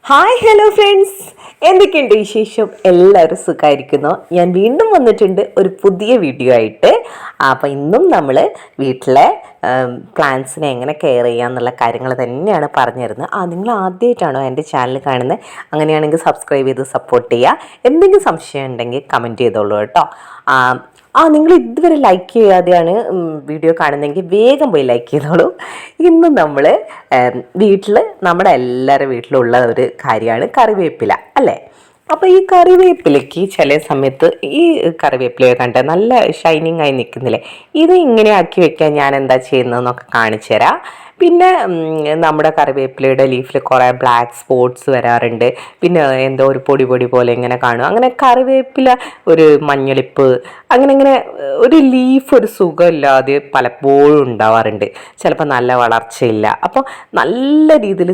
Hi hello friends, എന്തൊക്കെയുണ്ട് വിശേഷം? എല്ലാവരും സുഖമായിരിക്കുന്നു. ഞാൻ വീണ്ടും വന്നിട്ടുണ്ട് ഒരു പുതിയ വീഡിയോ ആയിട്ട്. അപ്പോൾ ഇന്നും നമ്മൾ വീട്ടിലെ പ്ലാന്റ്സിനെ എങ്ങനെ കെയർ ചെയ്യുക എന്നുള്ള കാര്യങ്ങൾ തന്നെയാണ് പറഞ്ഞു തരുന്നത്. നിങ്ങൾ ആദ്യമായിട്ടാണോ എൻ്റെ ചാനൽ കാണുന്നത്? അങ്ങനെയാണെങ്കിൽ സബ്സ്ക്രൈബ് ചെയ്ത് സപ്പോർട്ട് ചെയ്യുക. എന്തെങ്കിലും സംശയം ഉണ്ടെങ്കിൽ കമൻറ്റ് ചെയ്തോളൂ കേട്ടോ. നിങ്ങൾ ഇതുവരെ ലൈക്ക് ചെയ്യാതെയാണ് വീഡിയോ കാണുന്നതെങ്കിൽ വേഗം പോയി ലൈക്ക് ചെയ്തോളൂ. ഇന്ന് നമ്മൾ വീട്ടിൽ നമ്മുടെ എല്ലാവരുടെ വീട്ടിലുള്ള ഒരു കാര്യമാണ് കറിവേപ്പില, അല്ലേ? അപ്പോൾ ഈ കറിവേപ്പിലയ്ക്ക് ചില സമയത്ത് ഈ കറിവേപ്പിലയെ കണ്ട് നല്ല ഷൈനിങ് ആയി നിൽക്കുന്നില്ലേ, ഇത് ഇങ്ങനെ ആക്കി വെക്കാൻ ഞാൻ എന്താ ചെയ്യുന്നതെന്നൊക്കെ കാണിച്ചു തരാം. പിന്നെ നമ്മുടെ കറിവേപ്പിലയുടെ ലീഫിൽ കുറേ ബ്ലാക്ക് സ്പോട്ട്സ് വരാറുണ്ട്. പിന്നെ എന്തോ ഒരു പൊടി പൊടി പോലെ ഇങ്ങനെ കാണും. അങ്ങനെ കറിവേപ്പില ഒരു മഞ്ഞളിപ്പ് അങ്ങനെ ഒരു ലീഫ് ഒരു സുഖമില്ലാതെ പലപ്പോഴും ഉണ്ടാവാറുണ്ട്. ചിലപ്പോൾ നല്ല വളർച്ചയില്ല. അപ്പോൾ നല്ല രീതിയിൽ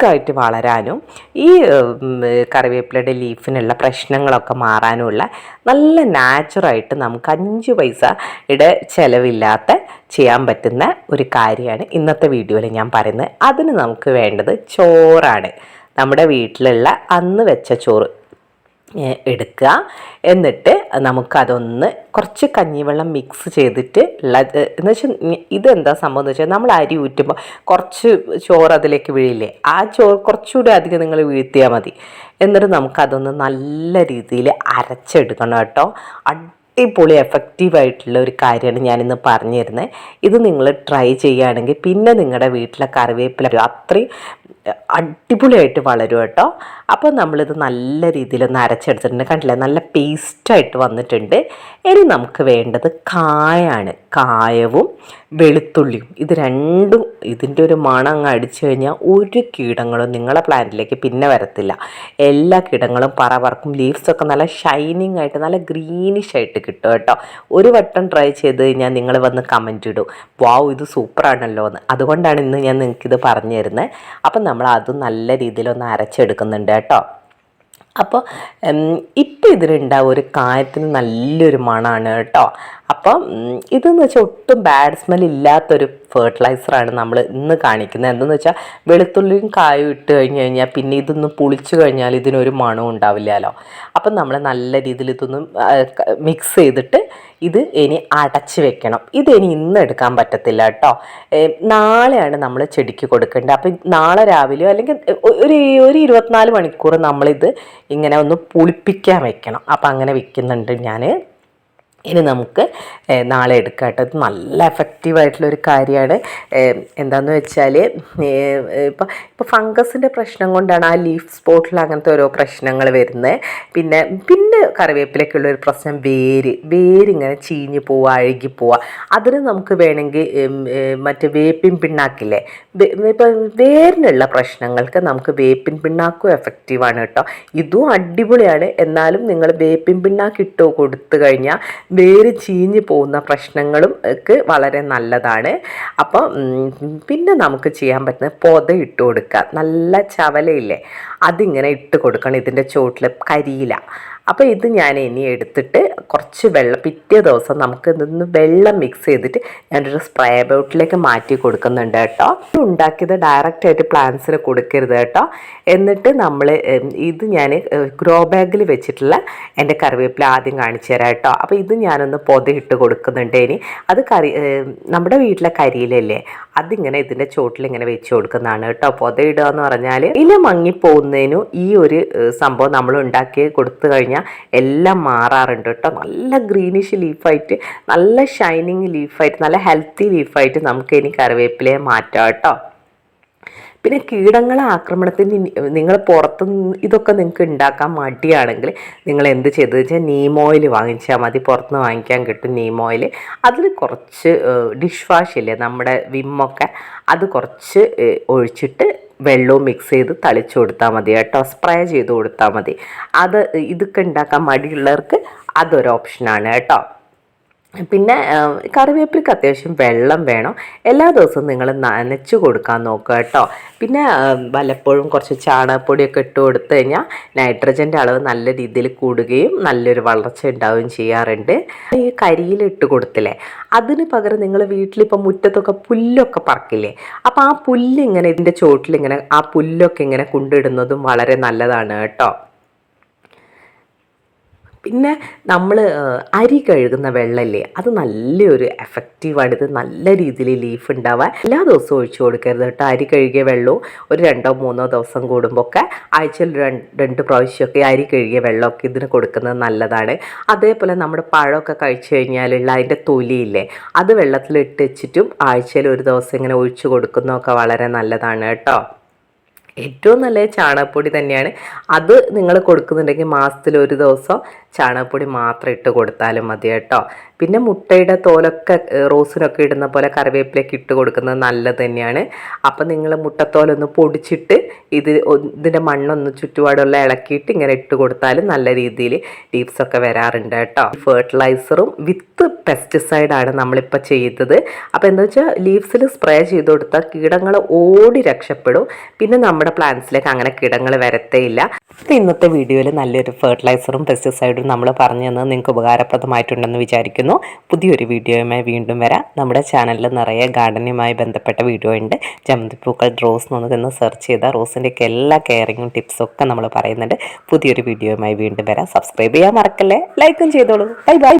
ായിട്ട് വളരാനും ഈ കറിവേപ്പിലയുടെ ലീഫിനുള്ള പ്രശ്നങ്ങളൊക്കെ മാറാനുമുള്ള നല്ല നാച്ചുറായിട്ട് നമുക്ക് 5 പൈസയുടെ ചിലവില്ലാത്ത ചെയ്യാൻ പറ്റുന്ന ഒരു കാര്യമാണ് ഇന്നത്തെ വീഡിയോയിൽ ഞാൻ പറയുന്നത്. അതിന് നമുക്ക് വേണ്ടത് ചോറാണ്. നമ്മുടെ വീട്ടിലുള്ള അന്ന് വെച്ച ചോറ് എടുക്കുക. എന്നിട്ട് നമുക്കതൊന്ന് കുറച്ച് കഞ്ഞിവെള്ളം മിക്സ് ചെയ്തിട്ട് എന്ന് വെച്ചാൽ ഇതെന്താ സംഭവം എന്ന് വെച്ചാൽ, നമ്മൾ അരി ഊറ്റുമ്പോൾ കുറച്ച് ചോറ് അതിലേക്ക് വീഴില്ലേ, ആ ചോറ് കുറച്ചുകൂടി അധികം നിങ്ങൾ വീഴ്ത്തിയാൽ മതി. എന്നിട്ട് നമുക്കതൊന്ന് നല്ല രീതിയിൽ അരച്ചെടുക്കണം കേട്ടോ. അടിപൊളി എഫക്റ്റീവായിട്ടുള്ള ഒരു കാര്യമാണ് ഞാനിന്ന് പറഞ്ഞു തരുന്നത്. ഇത് നിങ്ങൾ ട്രൈ ചെയ്യുകയാണെങ്കിൽ പിന്നെ നിങ്ങളുടെ വീട്ടിലെ കറിവേപ്പില അത്രയും അടിപൊളിയായിട്ട് വളരും കേട്ടോ. അപ്പോൾ നമ്മളിത് നല്ല രീതിയിലൊന്ന് അരച്ചെടുത്തിട്ടുണ്ട്. കണ്ടില്ലേ, നല്ല പേസ്റ്റായിട്ട് വന്നിട്ടുണ്ട്. ഇനി നമുക്ക് വേണ്ടത് കായാണ്. കായവും വെളുത്തുള്ളിയും, ഇത് രണ്ടും ഇതിൻ്റെ ഒരു മണം അങ്ങ് അടിച്ചു കഴിഞ്ഞാൽ ഒരു കീടങ്ങളും നിങ്ങളെ പ്ലാന്റിലേക്ക് പിന്നെ വരത്തില്ല. എല്ലാ കീടങ്ങളും പറക്കും. ലീവ്സൊക്കെ നല്ല ഷൈനിങ് ആയിട്ട് നല്ല ഗ്രീനിഷ് ആയിട്ട് കിട്ടും കേട്ടോ. ഒരു വട്ടം ട്രൈ ചെയ്ത് കഴിഞ്ഞാൽ നിങ്ങൾ വന്ന് കമൻറ്റ് ഇടും, വാവ് ഇത് സൂപ്പറാണല്ലോ എന്ന്. അതുകൊണ്ടാണ് ഇന്ന് ഞാൻ നിങ്ങൾക്കിത് പറഞ്ഞു തരുന്നത്. അപ്പം നമ്മൾ അത് നല്ല രീതിയിലൊന്ന് അരച്ചെടുക്കുന്നുണ്ട് കേട്ടോ. അപ്പോൾ ഇപ്പം ഇതിനുണ്ടാവും ഒരു കായത്തിന് നല്ലൊരു മണമാണ് കേട്ടോ. അപ്പം ഇതെന്ന് വെച്ചാൽ ഒട്ടും ബാഡ് സ്മെൽ ഇല്ലാത്തൊരു ഫെർട്ടിലൈസറാണ് നമ്മൾ ഇന്ന് കാണിക്കുന്നത്. എന്തെന്ന് വെച്ചാൽ വെളുത്തുള്ളിയും കായും ഇട്ട് കഴിഞ്ഞാൽ പിന്നെ ഇതൊന്ന് പുളിച്ചു കഴിഞ്ഞാൽ ഇതിനൊരു മണവും ഉണ്ടാവില്ലല്ലോ. അപ്പം നമ്മൾ നല്ല രീതിയിൽ ഇതൊന്ന് മിക്സ് ചെയ്തിട്ട് ഇത് ഇനി അടച്ച് വെക്കണം. ഇതിനി ഇന്ന് എടുക്കാൻ പറ്റത്തില്ല കേട്ടോ. നാളെയാണ് നമ്മൾ ചെടിക്ക് കൊടുക്കേണ്ടത്. അപ്പം നാളെ രാവിലെയോ അല്ലെങ്കിൽ ഒരു 24 മണിക്കൂർ നമ്മളിത് ഇങ്ങനെ ഒന്ന് പുളിപ്പിക്കാൻ വെക്കണം. അപ്പം അങ്ങനെ വെക്കുന്നുണ്ട് ഞാൻ. ഇനി നമുക്ക് നാളെ എടുക്കാം കേട്ടോ. ഇത് നല്ല എഫക്റ്റീവായിട്ടുള്ളൊരു കാര്യമാണ്. എന്താണെന്ന് വെച്ചാൽ ഇപ്പോൾ ഫംഗസിൻ്റെ പ്രശ്നം കൊണ്ടാണ് ആ ലീഫ് സ്പോട്ടിൽ അങ്ങനത്തെ ഓരോ പ്രശ്നങ്ങൾ വരുന്നത്. പിന്നെ കറിവേപ്പിലേക്കുള്ളൊരു പ്രശ്നം വേരിങ്ങനെ ചീഞ്ഞ് പോവുക, അഴുകി പോവുക. അതിന് നമുക്ക് വേണമെങ്കിൽ മറ്റേ വേപ്പിൻ പിണ്ണാക്കില്ലേ, ഇപ്പം വേരിനുള്ള പ്രശ്നങ്ങൾക്ക് നമുക്ക് വേപ്പിൻ പിണ്ണാക്കും എഫക്റ്റീവാണ് കേട്ടോ. ഇതും അടിപൊളിയാണ്. എന്നാലും നിങ്ങൾ വേപ്പിൻ പിണ്ണാക്ക് ഇട്ടോ കൊടുത്തു കഴിഞ്ഞാൽ വേര് ചീഞ്ഞ് പോകുന്ന പ്രശ്നങ്ങളും ഒക്കെ വളരെ നല്ലതാണ്. അപ്പം പിന്നെ നമുക്ക് ചെയ്യാൻ പറ്റുന്നത് പൊത ഇട്ട് കൊടുക്കുക. നല്ല ചവലയില്ലേ, അതിങ്ങനെ ഇട്ട് കൊടുക്കണം ഇതിൻ്റെ ചുവട്ടിൽ, കരിയില. അപ്പോൾ ഇത് ഞാൻ ഇനി എടുത്തിട്ട് കുറച്ച് വെള്ളം, പിറ്റേ ദിവസം നമുക്ക് ഇതൊന്ന് വെള്ളം മിക്സ് ചെയ്തിട്ട് ഞാനൊരു സ്പ്രേ ബോട്ടിലേക്ക് മാറ്റി കൊടുക്കുന്നുണ്ട് കേട്ടോ. ഉണ്ടാക്കിയത് ഡയറക്റ്റായിട്ട് പ്ലാന്റ്സിന് കൊടുക്കരുത് കേട്ടോ. എന്നിട്ട് നമ്മൾ ഇത് ഞാൻ ഗ്രോ ബാഗിൽ വെച്ചിട്ടുള്ള എൻ്റെ കറിവേപ്പില ആദ്യം കാണിച്ചു തരാം കേട്ടോ. അപ്പോൾ ഇത് ഞാനൊന്ന് പൊതയിട്ട് കൊടുക്കുന്നുണ്ട്. ഇനി അത് നമ്മുടെ വീട്ടിലെ കരിയിലല്ലേ, അതിങ്ങനെ ഇതിൻ്റെ ചോട്ടിൽ ഇങ്ങനെ വെച്ച് കൊടുക്കുന്നതാണ് കേട്ടോ. പൊതയിടുക എന്ന് പറഞ്ഞാൽ ഇല മങ്ങിപ്പോകുന്നതിനും ഈ ഒരു സംഭവം നമ്മൾ ഉണ്ടാക്കി കൊടുത്തു കഴിഞ്ഞാൽ എല്ലാം മാറാറുണ്ട് കേട്ടോ. നല്ല ഗ്രീനിഷ് ലീഫായിട്ട്, നല്ല ഷൈനിങ് ലീഫായിട്ട്, നല്ല ഹെൽത്തി ലീഫായിട്ട് നമുക്ക് ഇനി കറിവേപ്പിലയെ മാറ്റാം കേട്ടോ. പിന്നെ കീടങ്ങളെ ആക്രമണത്തിന് നിങ്ങൾ പുറത്തുനിന്ന് ഇതൊക്കെ നിങ്ങൾക്ക് ഉണ്ടാക്കാൻ മടിയാണെങ്കിൽ നിങ്ങൾ എന്ത് ചെയ്തത് വെച്ചാൽ നീം ഓയിൽ വാങ്ങിച്ചാൽ മതി. പുറത്തുനിന്ന് വാങ്ങിക്കാൻ കിട്ടും നീം ഓയിൽ. അതിൽ കുറച്ച് ഡിഷ് വാഷ് ഇല്ലേ, നമ്മുടെ വിമ്മൊക്കെ, അത് കുറച്ച് ഒഴിച്ചിട്ട് വെള്ളവും മിക്സ് ചെയ്ത് തളിച്ചു കൊടുത്താൽ മതി കേട്ടോ. സ്പ്രേ ചെയ്ത് കൊടുത്താൽ മതി. ഇതൊക്കെ ഉണ്ടാക്കാൻ മടിയുള്ളവർക്ക് അതൊരു ഓപ്ഷനാണ് കേട്ടോ. പിന്നെ കറിവേപ്പിലക്ക് അത്യാവശ്യം വെള്ളം വേണം. എല്ലാ ദിവസവും നിങ്ങൾ നനച്ച് കൊടുക്കാൻ നോക്കുക കേട്ടോ. പിന്നെ വല്ലപ്പോഴും കുറച്ച് ചാണകപ്പൊടിയൊക്കെ ഇട്ട് കൊടുത്തു കഴിഞ്ഞാൽ നൈട്രജൻ്റെ അളവ് നല്ല രീതിയിൽ കൂടുകയും നല്ലൊരു വളർച്ച ഉണ്ടാവുകയും ചെയ്യാറുണ്ട്. ഈ കരിയിലിട്ട് കൊടുത്തില്ലേ, അതിന് പകരം നിങ്ങൾ വീട്ടിലിപ്പോൾ മുറ്റത്തൊക്കെ പുല്ലൊക്കെ പറക്കില്ലേ, അപ്പോൾ ആ പുല്ല് ഇങ്ങനെ ഇതിൻ്റെ ചോട്ടിലിങ്ങനെ ആ പുല്ലൊക്കെ ഇങ്ങനെ കൊണ്ടിടുന്നതും വളരെ നല്ലതാണ് കേട്ടോ. പിന്നെ നമ്മൾ അരി കഴുകുന്ന വെള്ളമില്ലേ, അത് നല്ലൊരു എഫക്റ്റീവാണ്. ഇത് നല്ല രീതിയിൽ ലീഫ് ഉണ്ടാവാൻ എല്ലാ ദിവസവും ഒഴിച്ചു കൊടുക്കരുത് കേട്ടോ. അരി കഴുകിയ വെള്ളവും ഒരു 2-3 ദിവസം കൂടുമ്പോൾ ഒക്കെ ആഴ്ചയിൽ 2 പ്രാവശ്യമൊക്കെ അരി കഴുകിയ വെള്ളമൊക്കെ ഇതിന് കൊടുക്കുന്നത് നല്ലതാണ്. അതേപോലെ നമ്മുടെ പഴമൊക്കെ കഴിച്ചു കഴിഞ്ഞാലുള്ള അതിൻ്റെ തൊലിയില്ലേ, അത് വെള്ളത്തിലിട്ട് വെച്ചിട്ടും ആഴ്ചയിൽ ഒരു ദിവസം ഇങ്ങനെ ഒഴിച്ചു കൊടുക്കുന്നതൊക്കെ വളരെ നല്ലതാണ് കേട്ടോ. ഏറ്റവും നല്ലത് ചാണകപ്പൊടി തന്നെയാണ്. അത് നിങ്ങൾ കൊടുക്കുന്നുണ്ടെങ്കിൽ മാസത്തിൽ ഒരു ദിവസം ചാണകപ്പൊടി മാത്രം ഇട്ട് കൊടുത്താലും മതി കേട്ടോ. പിന്നെ മുട്ടയുടെ തോലൊക്കെ റോസിനൊക്കെ ഇടുന്ന പോലെ കറിവേപ്പിലേക്ക് ഇട്ട് കൊടുക്കുന്നത് നല്ലത് തന്നെയാണ്. അപ്പം നിങ്ങൾ മുട്ടത്തോലൊന്ന് പൊടിച്ചിട്ട് ഇതിൻ്റെ മണ്ണൊന്ന് ചുറ്റുപാടുള്ള ഇളക്കിയിട്ട് ഇങ്ങനെ ഇട്ട് കൊടുത്താലും നല്ല രീതിയിൽ ലീവ്സൊക്കെ വരാറുണ്ട് കേട്ടോ. ഫെർട്ടിലൈസറും വിത്ത് പെസ്റ്റിസൈഡാണ് നമ്മളിപ്പോൾ ചെയ്തത്. അപ്പോൾ എന്താ വെച്ചാൽ ലീവ്സിൽ സ്പ്രേ ചെയ്ത് കൊടുത്താൽ കീടങ്ങൾ ഓടി രക്ഷപ്പെടും. പിന്നെ നമ്മുടെ പ്ലാന്റ്സിലേക്ക് അങ്ങനെ കീടങ്ങൾ വരത്തേയില്ല. അപ്പോൾ ഇന്നത്തെ വീഡിയോയിൽ നല്ലൊരു ഫെർട്ടിലൈസറും പെസ്റ്റിസൈഡും നമ്മൾ പറഞ്ഞു തന്നത് നിങ്ങൾക്ക് ഉപകാരപ്രദമായിട്ടുണ്ടെന്ന് വിചാരിക്കുന്നു. പുതിയൊരു വീഡിയോയുമായി വീണ്ടും വരാം. നമ്മുടെ ചാനലിൽ നിറയെ ഗാർഡനുമായി ബന്ധപ്പെട്ട വീഡിയോ ഉണ്ട്. ജമന്തിപ്പൂക്കൾ റോസ് എന്നൊന്ന് സെർച്ച് ചെയ്താൽ റോസിൻ്റെയൊക്കെ എല്ലാ കെയറിങ്ങും ടിപ്സും ഒക്കെ നമ്മൾ പറയുന്നുണ്ട്. പുതിയൊരു വീഡിയോയുമായി വീണ്ടും വരാം. സബ്സ്ക്രൈബ് ചെയ്യാൻ മറക്കല്ലേ, ലൈക്കും ചെയ്തോളൂ. Bye bye.